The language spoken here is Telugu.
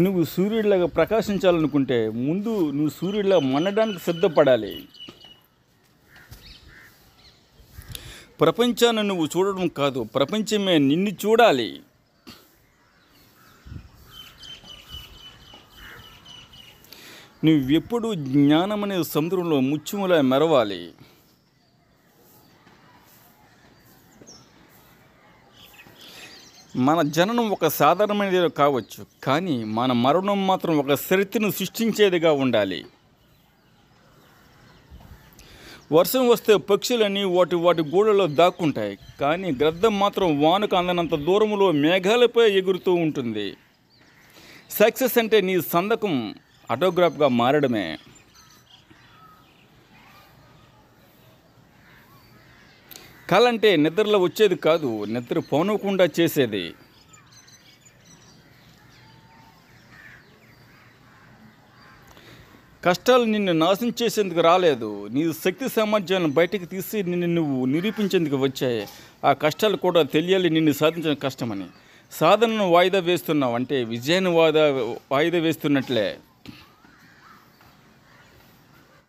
నువ్వు సూర్యుడిలాగా ప్రకాశించాలనుకుంటే ముందు నువ్వు సూర్యుడిలా మండడానికి సిద్ధపడాలి. ప్రపంచాన్ని నువ్వు చూడడం కాదు, ప్రపంచమే నిన్ను చూడాలి. నువ్వెప్పుడు జ్ఞానం అనే సముద్రంలో ముత్యములా మెరవాలి. మన జననం ఒక సాధారణమైనది కావచ్చు, కానీ మన మరణం మాత్రం ఒక చరిత్రను సృష్టించేదిగా ఉండాలి. వర్షం వస్తే పక్షులన్నీ వాటి వాటి గూళ్ళలో దాక్కుంటాయి, కానీ గ్రద్దం మాత్రం వానకు అందనంత దూరంలో మేఘాలపై ఎగురుతూ ఉంటుంది. సక్సెస్ అంటే నీ సంతకం ఆటోగ్రాఫ్గా మారడమే. కళ అంటే నిద్రలో వచ్చేది కాదు, నిద్ర పోనకుండా చేసేది. కష్టాలు నిన్ను నాశనం చేసేందుకు రాలేదు, నీ శక్తి సామర్థ్యాలను బయటికి తీసి నిన్ను నువ్వు నిరూపించేందుకు వచ్చాయి. ఆ కష్టాలు కూడా తెలియాలి నిన్ను సాధించడం కష్టమని. సాధనను వాయిదా వేస్తున్నావు అంటే విజయాన్ని వాయిదా వేస్తున్నట్లే.